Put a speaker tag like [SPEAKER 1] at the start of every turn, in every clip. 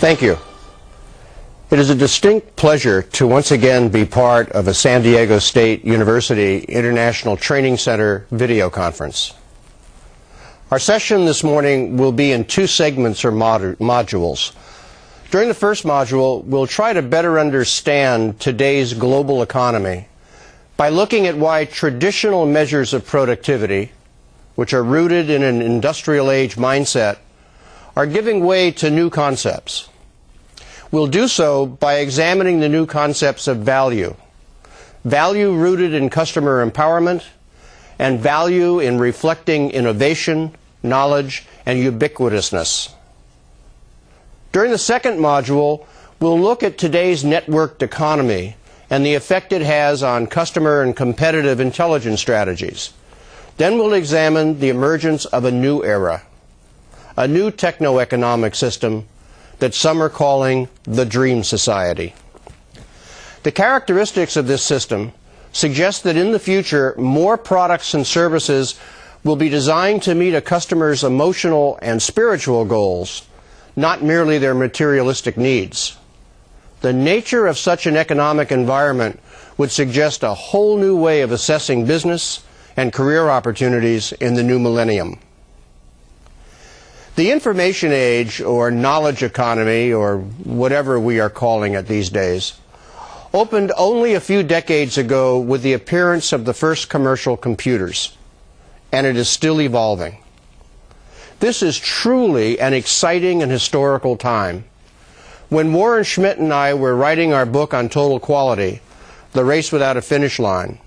[SPEAKER 1] Thank you. It is a distinct pleasure to once again be part of a San Diego State University International Training Center video conference. Our session this morning will be in two segments or modules. During the first module, we'll try to better understand today's global economy by looking at why traditional measures of productivity, which are rooted in an industrial age mindset, are giving way to new concepts. We'll do so by examining the new concepts of value rooted in customer empowerment, and value in reflecting innovation, knowledge, and ubiquitousness. During the second module, we'll look at today's networked economy and the effect it has on customer and competitive intelligence strategies. Then we'll examine the emergence of a new era, a new techno-economic system that some are calling the Dream Society. The characteristics of this system suggest that in the future, more products and services will be designed to meet a customer's emotional and spiritual goals, not merely their materialistic needs. The nature of such an economic environment would suggest a whole new way of assessing business and career opportunities in the new millennium. The information age, or knowledge economy, or whatever we are calling it these days, opened only a few decades ago with the appearance of the first commercial computers, and it is still evolving. This is truly an exciting and historical time. When Warren Schmidt and I were writing our book on total quality, The Race Without a Finish Line,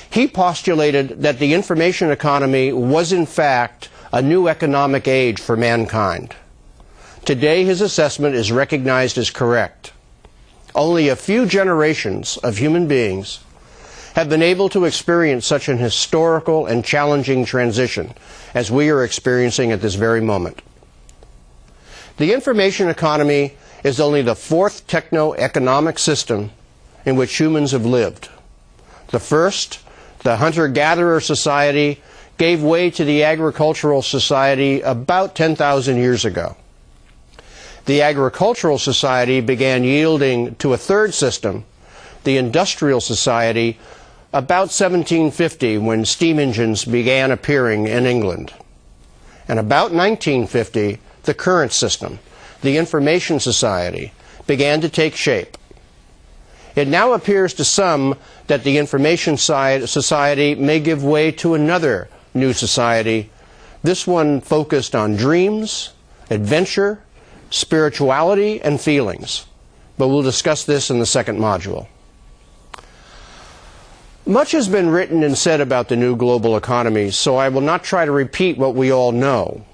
[SPEAKER 1] he postulated that the information economy was in fact a new economic age for mankind. Today his assessment is recognized as correct. Only a few generations of human beings have been able to experience such an historical and challenging transition as we are experiencing at this very moment. The information economy is only the fourth techno-economic system in which humans have lived. The first, the hunter-gatherer society, gave way to the agricultural society about 10,000 years ago. The agricultural society began yielding to a third system, the industrial society, about 1750 when steam engines began appearing in England. And about 1950, the current system, the information society, began to take shape. It now appears to some that the information society may give way to another new society, this one focused on dreams, adventure, spirituality, and feelings. But we'll discuss this in the second module. Much has been written and said about the new global economy, so I will not try to repeat what we all know.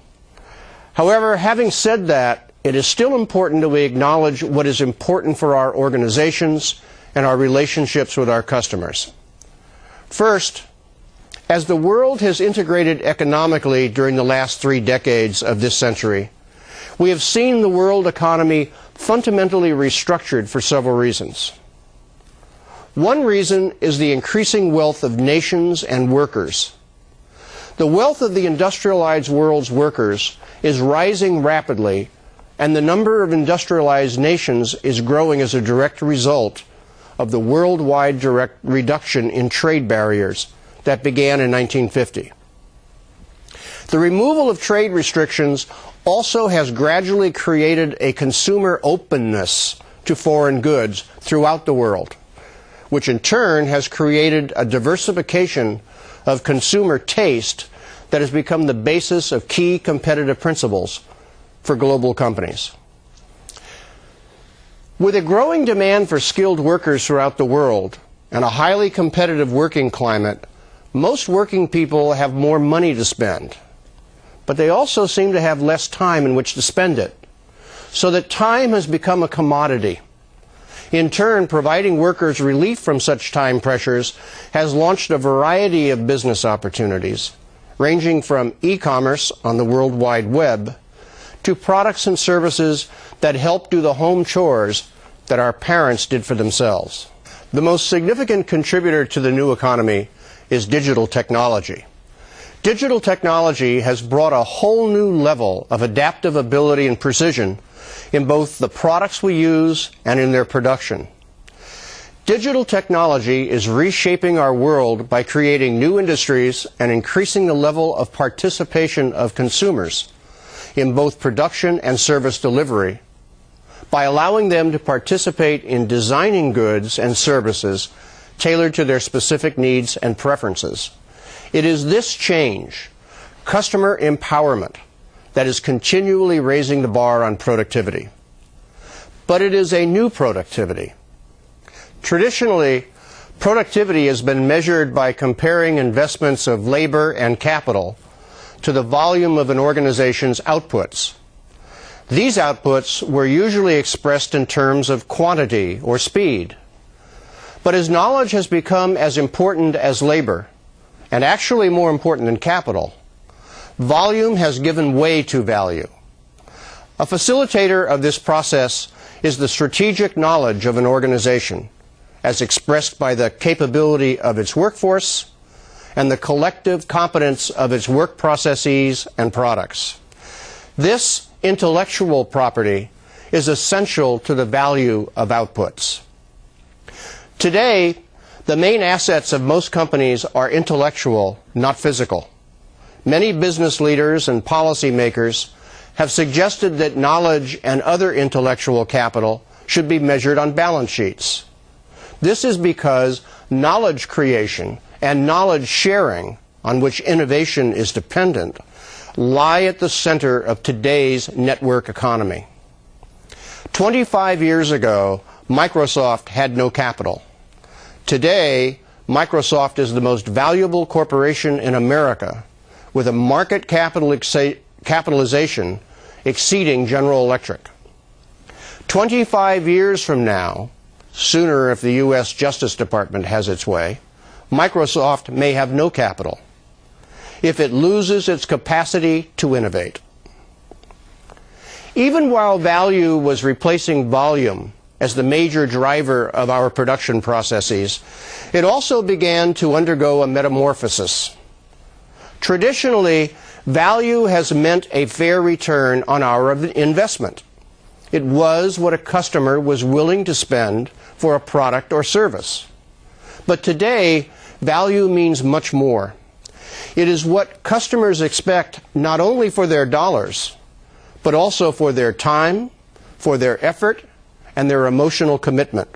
[SPEAKER 1] However, having said that, it is still important that we acknowledge what is important for our organizations and our relationships with our customers. First, as the world has integrated economically during the last 3 decades of this century, we have seen the world economy fundamentally restructured for several reasons. One reason is the increasing wealth of nations and workers. The wealth of the industrialized world's workers is rising rapidly, and the number of industrialized nations is growing as a direct result of the worldwide direct reduction in trade barriers that began in 1950. The removal of trade restrictions also has gradually created a consumer openness to foreign goods throughout the world, which in turn has created a diversification of consumer taste that has become the basis of key competitive principles for global companies. With a growing demand for skilled workers throughout the world and a highly competitive working climate, most working people have more money to spend, but they also seem to have less time in which to spend it, so that time has become a commodity. In turn, providing workers relief from such time pressures has launched a variety of business opportunities, ranging from e-commerce on the World Wide Web to products and services that help do the home chores that our parents did for themselves. The most significant contributor to the new economy is digital technology. Digital technology has brought a whole new level of adaptive ability and precision in both the products we use and in their production. Digital technology is reshaping our world by creating new industries and increasing the level of participation of consumers in both production and service delivery by allowing them to participate in designing goods and services tailored to their specific needs and preferences. It is this change, customer empowerment, that is continually raising the bar on productivity. But it is a new productivity. Traditionally, productivity has been measured by comparing investments of labor and capital to the volume of an organization's outputs. These outputs were usually expressed in terms of quantity or speed. But as knowledge has become as important as labor, and actually more important than capital, volume has given way to value. A facilitator of this process is the strategic knowledge of an organization, as expressed by the capability of its workforce and the collective competence of its work processes and products. This intellectual property is essential to the value of outputs. Today, the main assets of most companies are intellectual, not physical. Many business leaders and policymakers have suggested that knowledge and other intellectual capital should be measured on balance sheets. This is because knowledge creation and knowledge sharing, on which innovation is dependent, lie at the center of today's network economy. 25 years ago, Microsoft had no capital. Today, Microsoft is the most valuable corporation in America, with a market capitalization exceeding General Electric. 25 years from now, sooner if the U.S. Justice Department has its way, Microsoft may have no capital if it loses its capacity to innovate. Even while value was replacing volume as the major driver of our production processes, it also began to undergo a metamorphosis. Traditionally, value has meant a fair return on our investment. It was what a customer was willing to spend for a product or service. But today, value means much more. It is what customers expect not only for their dollars, but also for their time, for their effort, and their emotional commitment.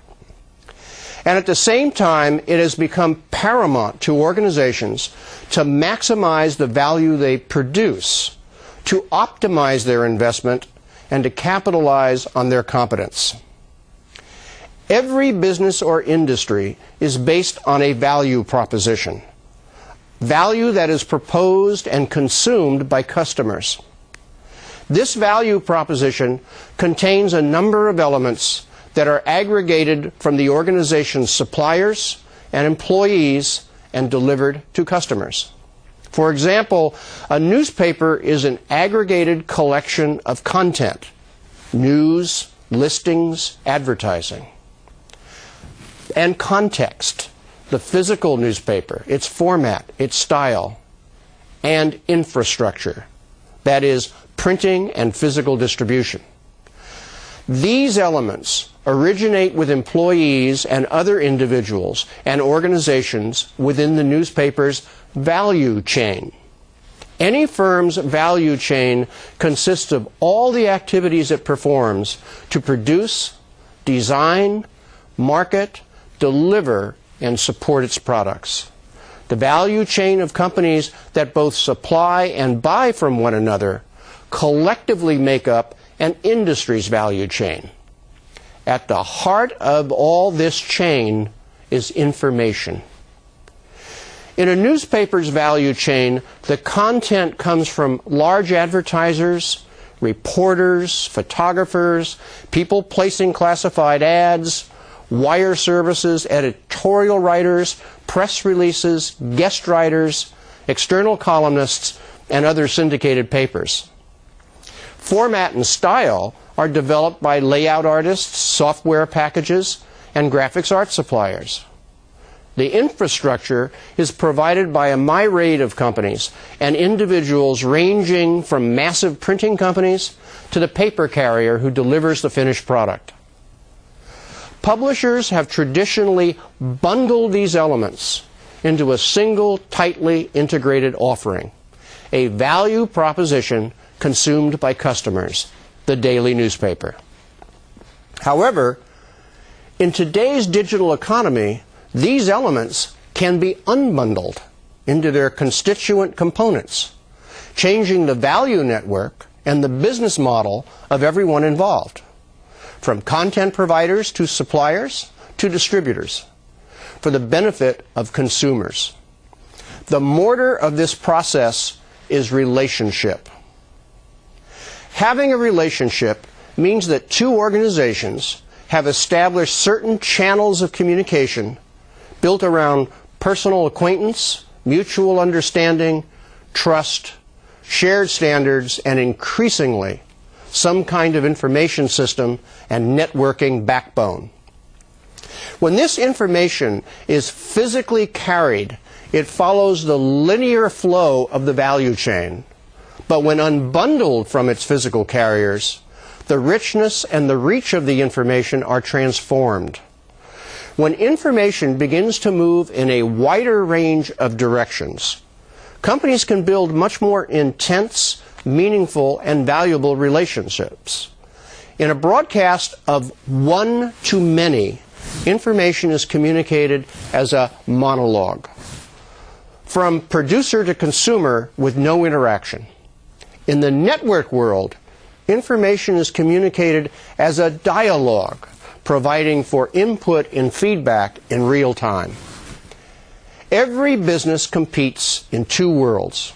[SPEAKER 1] And at the same time, it has become paramount to organizations to maximize the value they produce, to optimize their investment, and to capitalize on their competence. Every business or industry is based on a value proposition, value that is proposed and consumed by customers. This value proposition contains a number of elements that are aggregated from the organization's suppliers and employees and delivered to customers. For example, a newspaper is an aggregated collection of content, news, listings, advertising. And context, the physical newspaper, its format, its style, and infrastructure, that is, printing and physical distribution. These elements originate with employees and other individuals and organizations within the newspaper's value chain. Any firm's value chain consists of all the activities it performs to produce, design, market, deliver, and support its products. The value chain of companies that both supply and buy from one another collectively make up an industry's value chain. At the heart of all this chain is information. In a newspaper's value chain, the content comes from large advertisers, reporters, photographers, people placing classified ads, wire services, editorial writers, press releases, guest writers, external columnists, and other syndicated papers. Format and style are developed by layout artists, software packages, and graphics art suppliers. The infrastructure is provided by a myriad of companies and individuals ranging from massive printing companies to the paper carrier who delivers the finished product. Publishers have traditionally bundled these elements into a single, tightly integrated offering, a value proposition consumed by customers, the daily newspaper. However, in today's digital economy, these elements can be unbundled into their constituent components, changing the value network and the business model of everyone involved, from content providers to suppliers to distributors, for the benefit of consumers. The mortar of this process is relationship. Having a relationship means that two organizations have established certain channels of communication built around personal acquaintance, mutual understanding, trust, shared standards, and increasingly, some kind of information system and networking backbone. When this information is physically carried, it follows the linear flow of the value chain. But when unbundled from its physical carriers, the richness and the reach of the information are transformed. When information begins to move in a wider range of directions, companies can build much more intense, meaningful, and valuable relationships. In a broadcast of one to many, information is communicated as a monologue, from producer to consumer with no interaction. In the network world, information is communicated as a dialogue, providing for input and feedback in real time. Every business competes in two worlds: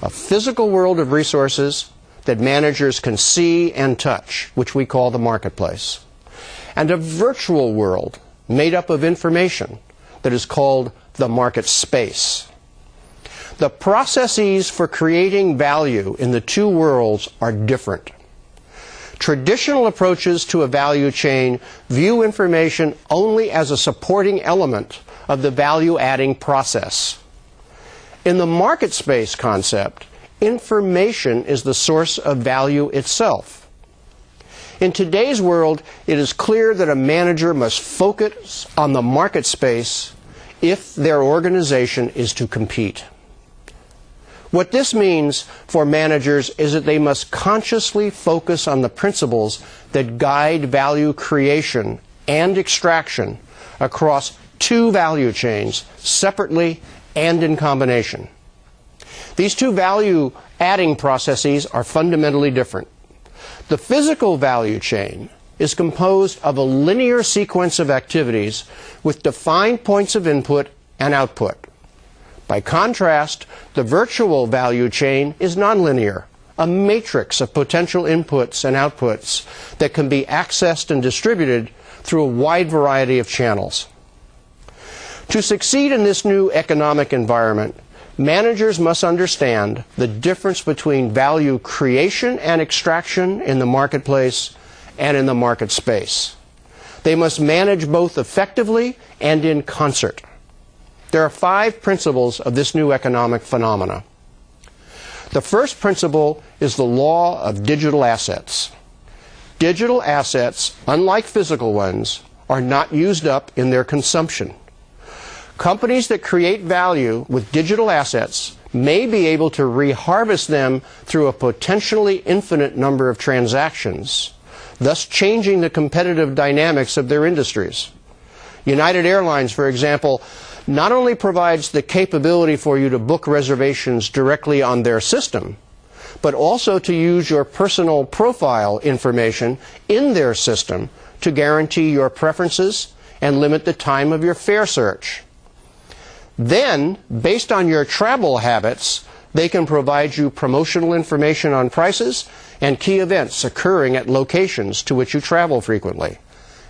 [SPEAKER 1] a physical world of resources that managers can see and touch, which we call the marketplace, and a virtual world made up of information that is called the market space. The processes for creating value in the two worlds are different. Traditional approaches to a value chain view information only as a supporting element of the value-adding process. In the market space concept, information is the source of value itself. In today's world, it is clear that a manager must focus on the market space if their organization is to compete. What this means for managers is that they must consciously focus on the principles that guide value creation and extraction across two value chains, separately and in combination. These two value-adding processes are fundamentally different. The physical value chain is composed of a linear sequence of activities with defined points of input and output. By contrast, the virtual value chain is nonlinear, a matrix of potential inputs and outputs that can be accessed and distributed through a wide variety of channels. To succeed in this new economic environment, managers must understand the difference between value creation and extraction in the marketplace and in the market space. They must manage both effectively and in concert. There are 5 principles of this new economic phenomena. The first principle is the law of digital assets. Digital assets, unlike physical ones, are not used up in their consumption. Companies that create value with digital assets may be able to reharvest them through a potentially infinite number of transactions, thus changing the competitive dynamics of their industries. United Airlines, for example, not only provides the capability for you to book reservations directly on their system, but also to use your personal profile information in their system to guarantee your preferences and limit the time of your fare search. Then, based on your travel habits, they can provide you promotional information on prices and key events occurring at locations to which you travel frequently,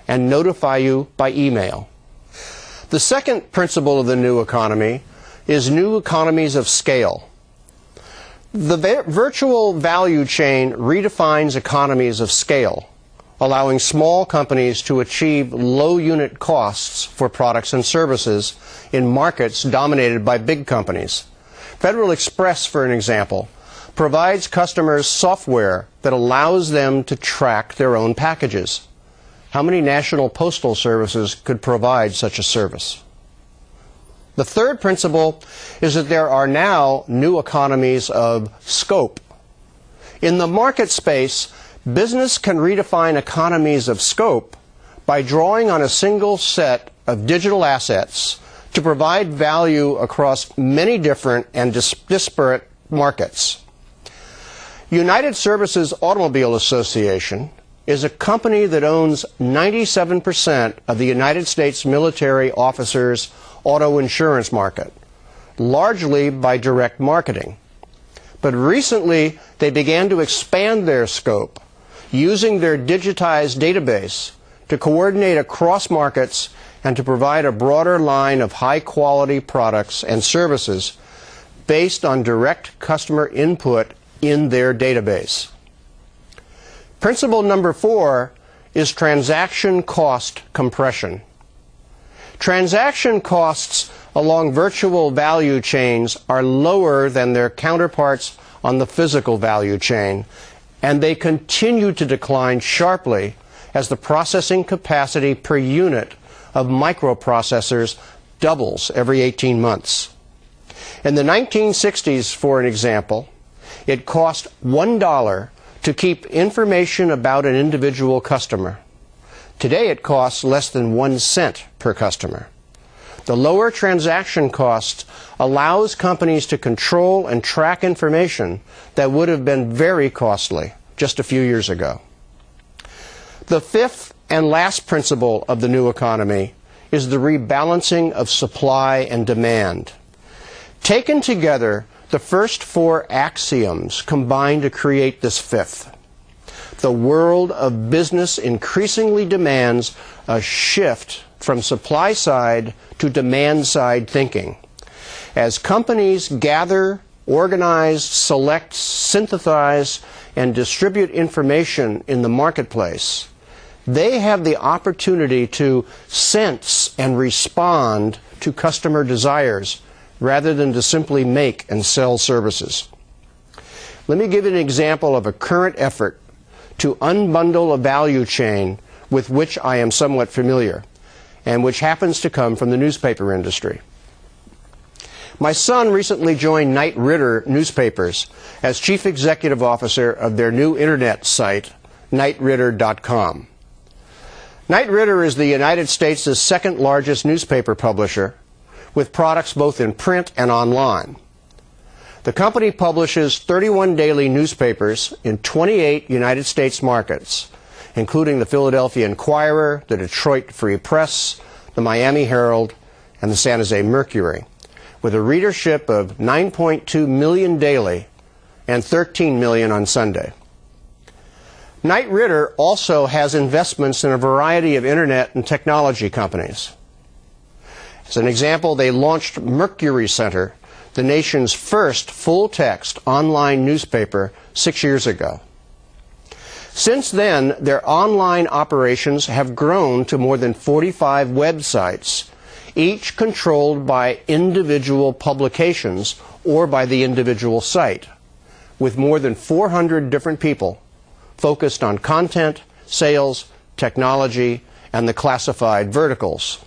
[SPEAKER 1] and notify you by email. The second principle of the new economy is new economies of scale. The virtual value chain redefines economies of scale, allowing small companies to achieve low unit costs for products and services in markets dominated by big companies. Federal Express, for an example, provides customers software that allows them to track their own packages. How many national postal services could provide such a service? The third principle is that there are now new economies of scope. In the market space, business can redefine economies of scope by drawing on a single set of digital assets to provide value across many different and disparate markets. United Services Automobile Association is a company that owns 97% of the United States military officers' auto insurance market, largely by direct marketing. But recently, they began to expand their scope, using their digitized database to coordinate across markets and to provide a broader line of high-quality products and services based on direct customer input in their database. Principle number 4 is transaction cost compression. Transaction costs along virtual value chains are lower than their counterparts on the physical value chain, and they continue to decline sharply as the processing capacity per unit of microprocessors doubles every 18 months. In the 1960s, for an example, it cost $1 to keep information about an individual customer. Today it costs less than 1 cent per customer. The lower transaction cost allows companies to control and track information that would have been very costly just a few years ago. The fifth and last principle of the new economy is the rebalancing of supply and demand. Taken together, the first 4 axioms combine to create this fifth. The world of business increasingly demands a shift from supply-side to demand-side thinking. As companies gather, organize, select, synthesize, and distribute information in the marketplace, they have the opportunity to sense and respond to customer desires rather than to simply make and sell services. Let me give you an example of a current effort to unbundle a value chain with which I am somewhat familiar, and which happens to come from the newspaper industry. My son recently joined Knight Ridder Newspapers as Chief Executive Officer of their new internet site, knightridder.com. Knight Ridder is the United States' second largest newspaper publisher, with products both in print and online. The company publishes 31 daily newspapers in 28 United States markets, including the Philadelphia Inquirer, the Detroit Free Press, the Miami Herald, and the San Jose Mercury, with a readership of 9.2 million daily and 13 million on Sunday. Knight Ridder also has investments in a variety of internet and technology companies. As an example, they launched Mercury Center, the nation's first full-text online newspaper, 6 years ago. Since then, their online operations have grown to more than 45 websites, each controlled by individual publications or by the individual site, with more than 400 different people focused on content, sales, technology, and the classified verticals.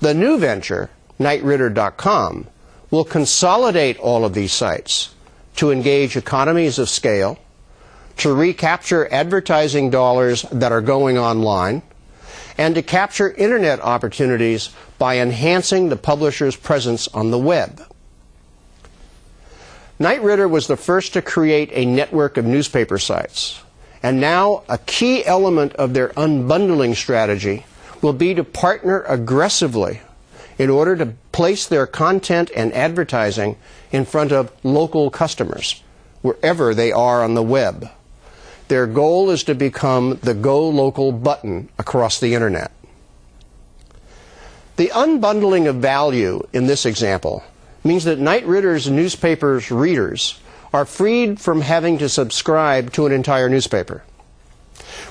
[SPEAKER 1] The new venture, knightridder.com, will consolidate all of these sites to engage economies of scale, to recapture advertising dollars that are going online, and to capture internet opportunities by enhancing the publisher's presence on the web. Knight Ridder was the first to create a network of newspaper sites, and now a key element of their unbundling strategy will be to partner aggressively in order to place their content and advertising in front of local customers, wherever they are on the web. Their goal is to become the Go Local button across the internet. The unbundling of value in this example means that Knight Ridder's newspaper's readers are freed from having to subscribe to an entire newspaper.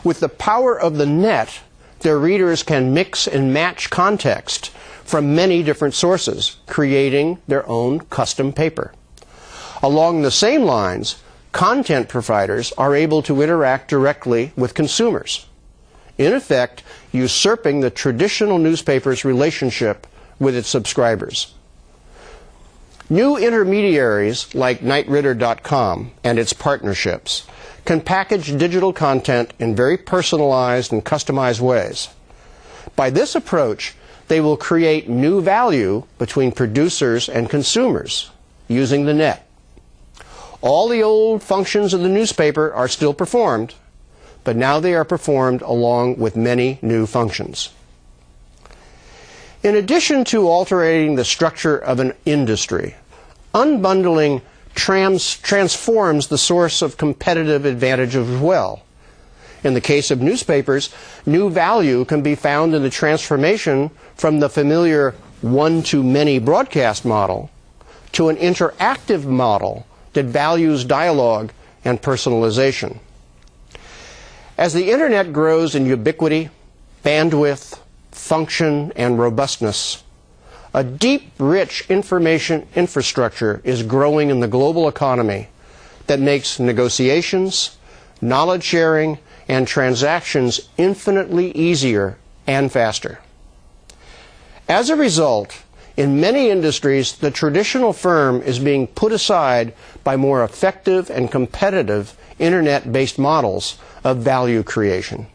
[SPEAKER 1] With the power of the net, their readers can mix and match context from many different sources, creating their own custom paper. Along the same lines, content providers are able to interact directly with consumers, in effect usurping the traditional newspaper's relationship with its subscribers. New intermediaries like KnightRitter.com and its partnerships can package digital content in very personalized and customized ways. By this approach, they will create new value between producers and consumers using the net. All the old functions of the newspaper are still performed, but now they are performed along with many new functions. In addition to altering the structure of an industry, unbundling transforms the source of competitive advantage as well. In the case of newspapers, new value can be found in the transformation from the familiar one-to-many broadcast model to an interactive model that values dialogue and personalization. As the Internet grows in ubiquity, bandwidth, function, and robustness, a deep, rich information infrastructure is growing in the global economy that makes negotiations, knowledge sharing, and transactions infinitely easier and faster. As a result, in many industries, the traditional firm is being put aside by more effective and competitive Internet-based models of value creation.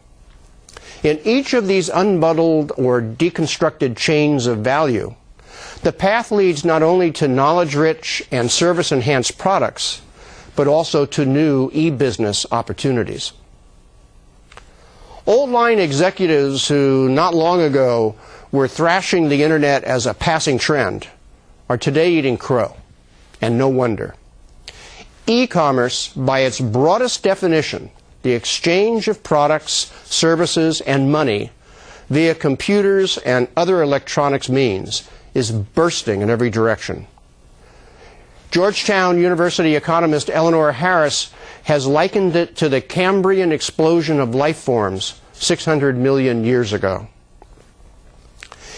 [SPEAKER 1] In each of these unbundled or deconstructed chains of value, the path leads not only to knowledge-rich and service-enhanced products, but also to new e-business opportunities. Old line executives who not long ago were thrashing the Internet as a passing trend are today eating crow, and no wonder. E-commerce, by its broadest definition, the exchange of products, services, and money via computers and other electronics means, is bursting in every direction. Georgetown University economist Eleanor Harris has likened it to the Cambrian explosion of life forms 600 million years ago.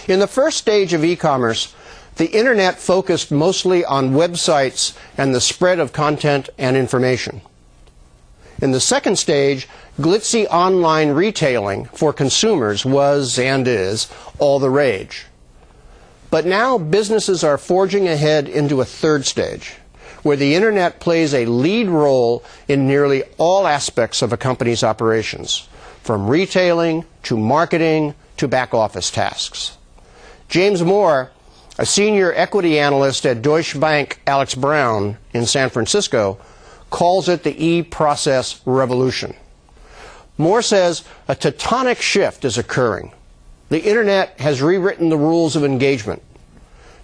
[SPEAKER 1] In the first stage of e-commerce, the Internet focused mostly on websites and the spread of content and information. In the second stage, glitzy online retailing for consumers was and is all the rage. But now businesses are forging ahead into a third stage, where the Internet plays a lead role in nearly all aspects of a company's operations, from retailing to marketing to back office tasks. James Moore, a senior equity analyst at Deutsche Bank Alex Brown in San Francisco, calls it the e-process revolution. Moore says a tectonic shift is occurring. The Internet has rewritten the rules of engagement.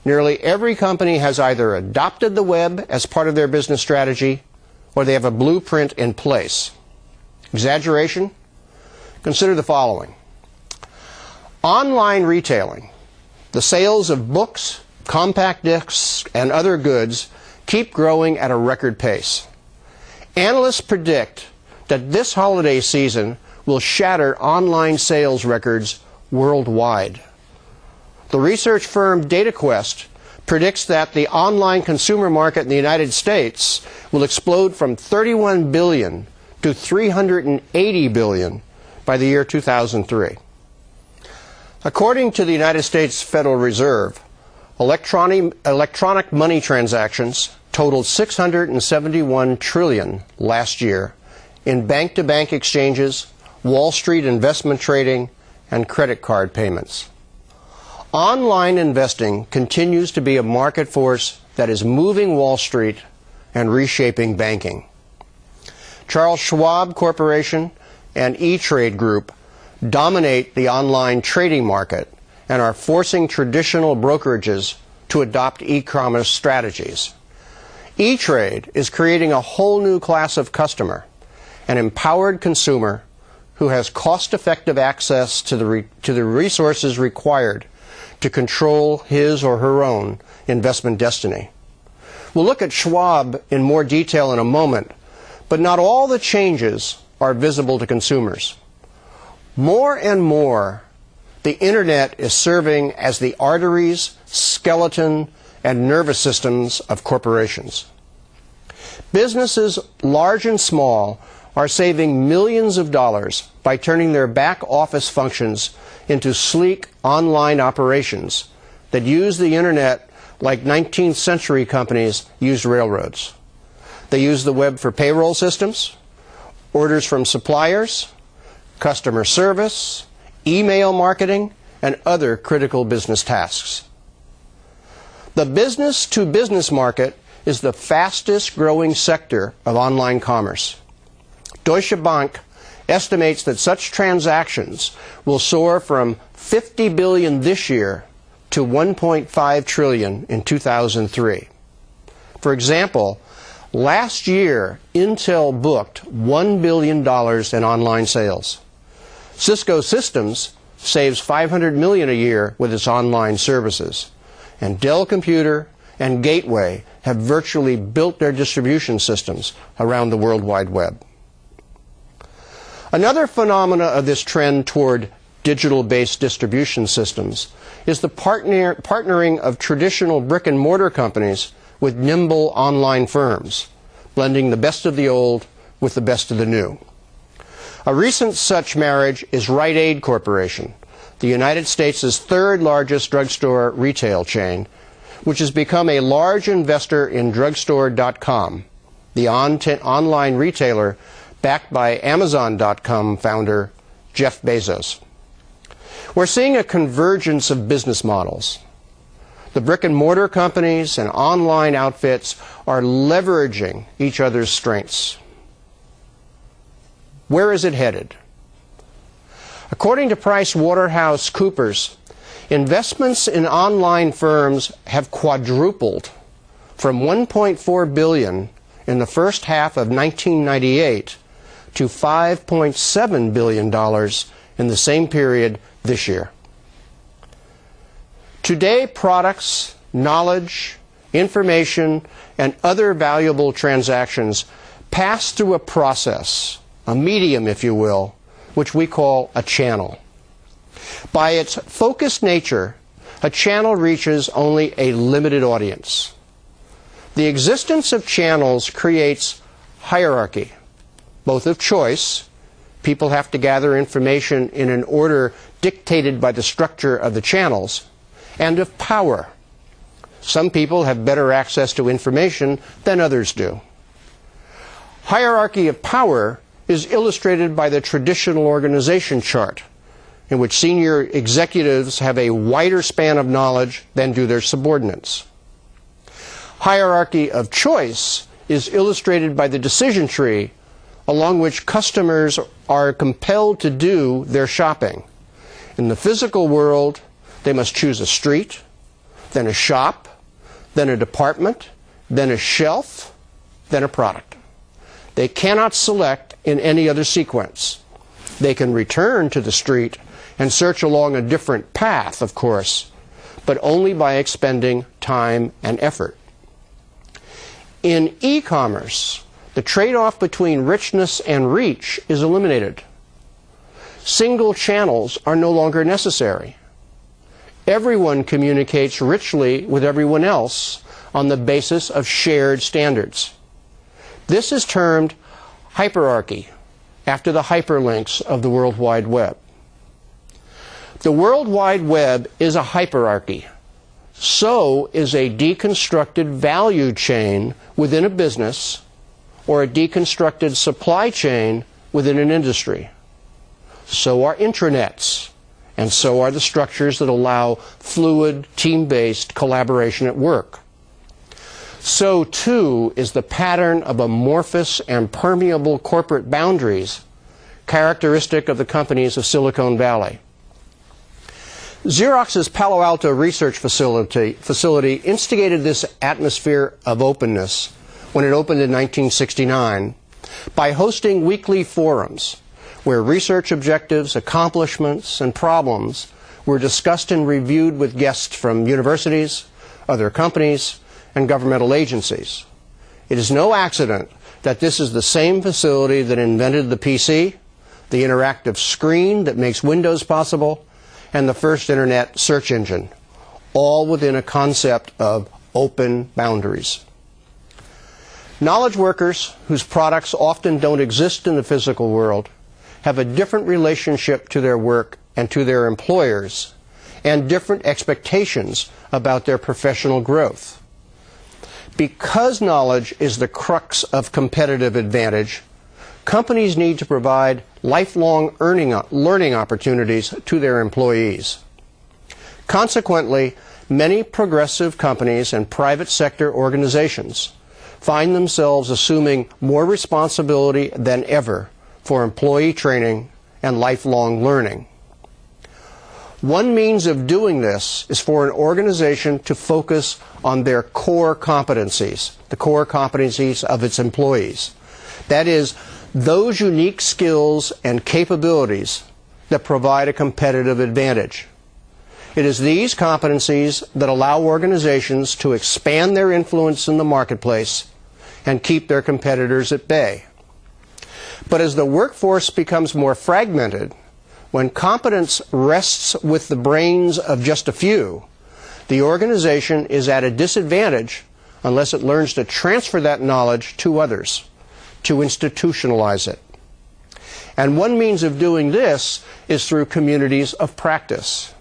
[SPEAKER 1] Nearly every company has either adopted the web as part of their business strategy or they have a blueprint in place. Exaggeration? Consider the following. Online retailing, the sales of books, compact discs, and other goods keep growing at a record pace. Analysts predict that this holiday season will shatter online sales records worldwide. The research firm DataQuest predicts that the online consumer market in the United States will explode from 31 billion to 380 billion by the year 2003. According to the United States Federal Reserve, electronic money transactions totaled $671 trillion last year in bank-to-bank exchanges, Wall Street investment trading, and credit card payments. Online investing continues to be a market force that is moving Wall Street and reshaping banking. Charles Schwab Corporation and E-Trade Group dominate the online trading market and are forcing traditional brokerages to adopt e-commerce strategies. E-Trade is creating a whole new class of customer, an empowered consumer who has cost-effective access to the resources required to control his or her own investment destiny. We'll look at Schwab in more detail in a moment, but not all the changes are visible to consumers. More and more, the Internet is serving as the arteries, skeleton, and nervous systems of corporations. Businesses, large and small, are saving millions of dollars by turning their back office functions into sleek online operations that use the Internet like 19th century companies used railroads. They use the web for payroll systems, orders from suppliers, customer service, email marketing, and other critical business tasks. The business-to-business market is the fastest growing sector of online commerce. Deutsche Bank estimates that such transactions will soar from 50 billion this year to 1.5 trillion in 2003. For example, last year, Intel booked $1 billion in online sales. Cisco Systems saves $500 million a year with its online services. And Dell Computer and Gateway have virtually built their distribution systems around the World Wide Web. Another phenomena of this trend toward digital-based distribution systems is the partnering of traditional brick-and-mortar companies with nimble online firms, blending the best of the old with the best of the new. A recent such marriage is Rite Aid Corporation, the United States' third largest drugstore retail chain, which has become a large investor in drugstore.com, the online retailer backed by Amazon.com founder Jeff Bezos. We're seeing a convergence of business models. The brick-and-mortar companies and online outfits are leveraging each other's strengths. Where is it headed? According to PricewaterhouseCoopers, investments in online firms have quadrupled from $1.4 billion in the first half of 1998 to $5.7 billion in the same period this year. Today, products, knowledge, information, and other valuable transactions pass through a process, a medium, if you will, which we call a channel. By its focused nature, a channel reaches only a limited audience. The existence of channels creates hierarchy, both of choice. People have to gather information in an order dictated by the structure of the channels, and of power. Some people have better access to information than others do. Hierarchy of power is illustrated by the traditional organization chart, in which senior executives have a wider span of knowledge than do their subordinates. Hierarchy of choice is illustrated by the decision tree, along which customers are compelled to do their shopping. In the physical world, they must choose a street, then a shop, then a department, then a shelf, then a product. They cannot select in any other sequence. They can return to the street and search along a different path, of course, but only by expending time and effort. In e-commerce, the trade-off between richness and reach is eliminated. Single channels are no longer necessary. Everyone communicates richly with everyone else on the basis of shared standards. This is termed hyperarchy, after the hyperlinks of the World Wide Web. The World Wide Web is a hyperarchy. So is a deconstructed value chain within a business or a deconstructed supply chain within an industry. So are intranets, and so are the structures that allow fluid, team-based collaboration at work. So, too, is the pattern of amorphous and permeable corporate boundaries characteristic of the companies of Silicon Valley. Xerox's Palo Alto research facility instigated this atmosphere of openness when it opened in 1969 by hosting weekly forums where research objectives, accomplishments, and problems were discussed and reviewed with guests from universities, other companies, and governmental agencies. It is no accident that this is the same facility that invented the PC, the interactive screen that makes Windows possible, and the first internet search engine, all within a concept of open boundaries. Knowledge workers, whose products often don't exist in the physical world, have a different relationship to their work and to their employers, and different expectations about their professional growth. Because knowledge is the crux of competitive advantage, companies need to provide lifelong learning opportunities to their employees. Consequently, many progressive companies and private sector organizations find themselves assuming more responsibility than ever for employee training and lifelong learning. One means of doing this is for an organization to focus on their core competencies, the core competencies of its employees. That is, those unique skills and capabilities that provide a competitive advantage. It is these competencies that allow organizations to expand their influence in the marketplace and keep their competitors at bay. But as the workforce becomes more fragmented, when competence rests with the brains of just a few, the organization is at a disadvantage unless it learns to transfer that knowledge to others, to institutionalize it. And one means of doing this is through communities of practice.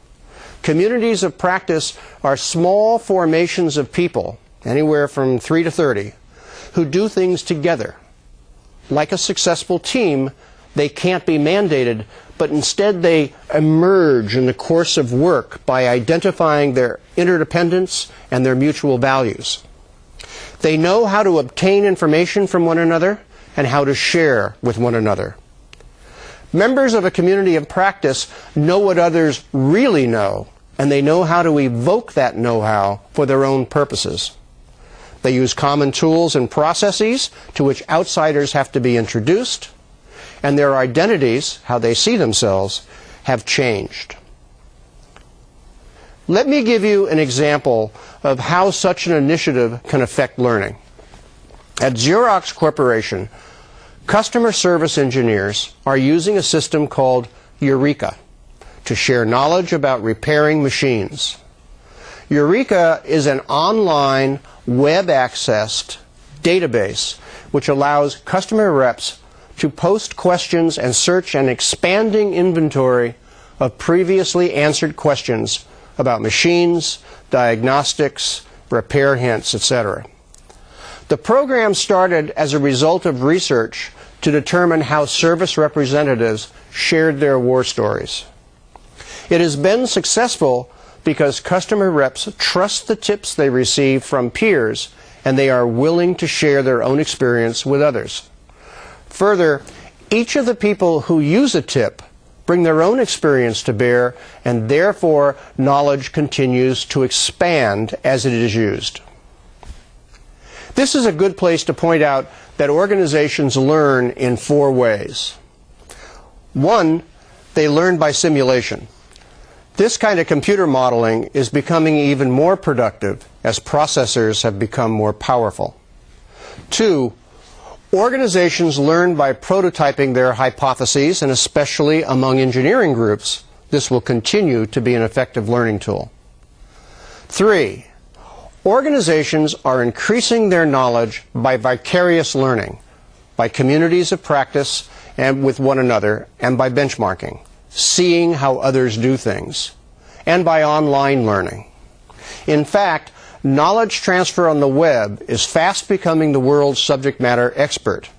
[SPEAKER 1] Communities of practice are small formations of people, anywhere from 3 to 30, who do things together. Like a successful team, they can't be mandated, but instead they emerge in the course of work by identifying their interdependence and their mutual values. They know how to obtain information from one another and how to share with one another. Members of a community of practice know what others really know, and they know how to evoke that know-how for their own purposes. They use common tools and processes to which outsiders have to be introduced, and their identities, how they see themselves, have changed. Let me give you an example of how such an initiative can affect learning. At Xerox Corporation, customer service engineers are using a system called Eureka to share knowledge about repairing machines. Eureka is an online, web-accessed database which allows customer reps to post questions and search an expanding inventory of previously answered questions about machines, diagnostics, repair hints, etc. The program started as a result of research to determine how service representatives shared their war stories. It has been successful because customer reps trust the tips they receive from peers, and they are willing to share their own experience with others. Further, each of the people who use a tip bring their own experience to bear, and therefore knowledge continues to expand as it is used. This is a good place to point out that organizations learn in 4 ways. 1, they learn by simulation. This kind of computer modeling is becoming even more productive as processors have become more powerful. 2, organizations learn by prototyping their hypotheses, and especially among engineering groups, this will continue to be an effective learning tool. 3, organizations are increasing their knowledge by vicarious learning, by communities of practice and with one another, and by benchmarking, seeing how others do things, and by online learning. In fact, knowledge transfer on the web is fast becoming the world's subject matter expert.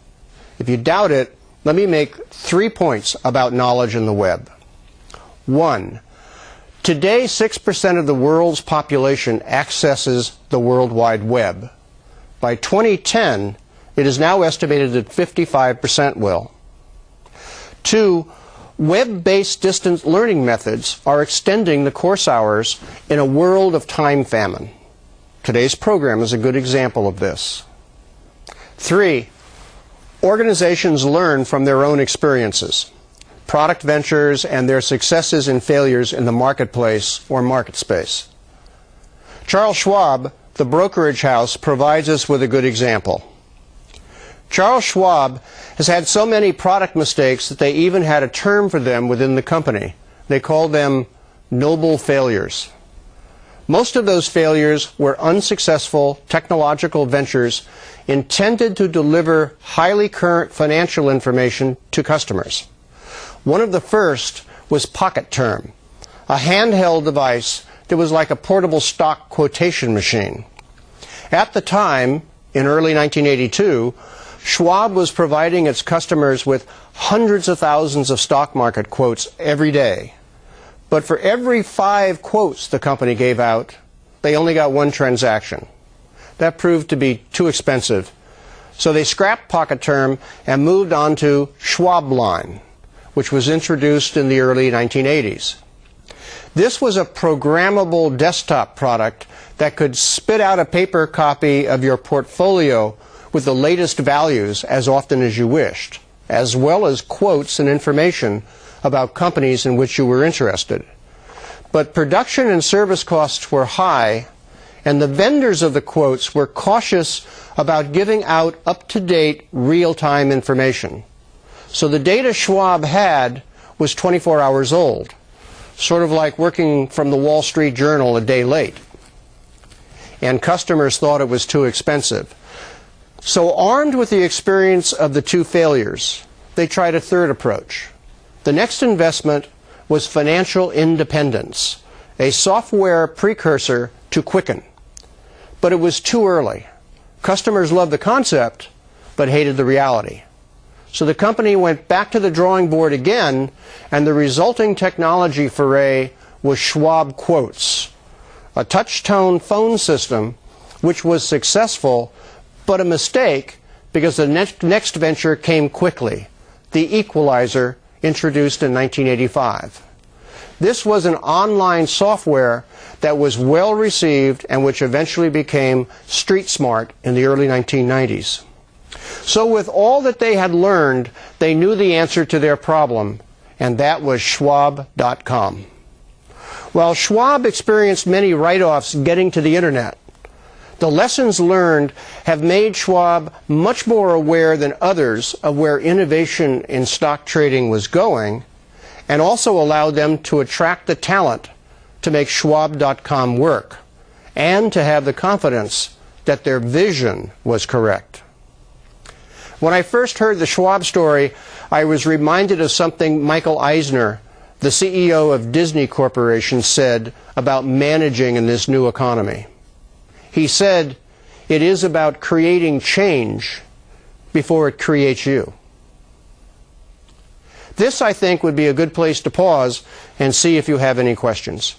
[SPEAKER 1] If you doubt it, let me make 3 points about knowledge in the web. 1, today 6% of the world's population accesses the World Wide Web. By 2010, it is now estimated that 55% will. 2, web-based distance learning methods are extending the course hours in a world of time famine. Today's program is a good example of this. 3, organizations learn from their own experiences, product ventures, and their successes and failures in the marketplace or market space. Charles Schwab, the brokerage house, provides us with a good example. Charles Schwab has had so many product mistakes that they even had a term for them within the company. They called them noble failures. Most of those failures were unsuccessful technological ventures intended to deliver highly current financial information to customers. One of the first was Pocket Term, a handheld device that was like a portable stock quotation machine. At the time, in early 1982, Schwab was providing its customers with hundreds of thousands of stock market quotes every day. But for every 5 quotes the company gave out, they only got 1 transaction. That proved to be too expensive. So they scrapped Pocket Term and moved on to Schwab Line, which was introduced in the early 1980s. This was a programmable desktop product that could spit out a paper copy of your portfolio with the latest values as often as you wished, as well as quotes and information about companies in which you were interested. But production and service costs were high, and the vendors of the quotes were cautious about giving out up-to-date, real-time information. So the data Schwab had was 24 hours old, sort of like working from the Wall Street Journal a day late. And customers thought it was too expensive. So armed with the experience of the 2 failures, they tried a third approach. The next investment was financial independence, a software precursor to Quicken. But it was too early. Customers loved the concept, but hated the reality. So the company went back to the drawing board again, and the resulting technology foray was Schwab Quotes, a touch-tone phone system which was successful, but a mistake because the next venture came quickly, the Equalizer, introduced in 1985. This was an online software that was well received and which eventually became street smart in the early 1990s. So with all that they had learned, they knew the answer to their problem, and that was Schwab.com. While Schwab experienced many write-offs getting to the internet, the lessons learned have made Schwab much more aware than others of where innovation in stock trading was going, and also allowed them to attract the talent to make Schwab.com work, and to have the confidence that their vision was correct. When I first heard the Schwab story, I was reminded of something Michael Eisner, the CEO of Disney Corporation, said about managing in this new economy. He said, "It is about creating change before it creates you." This, I think, would be a good place to pause and see if you have any questions.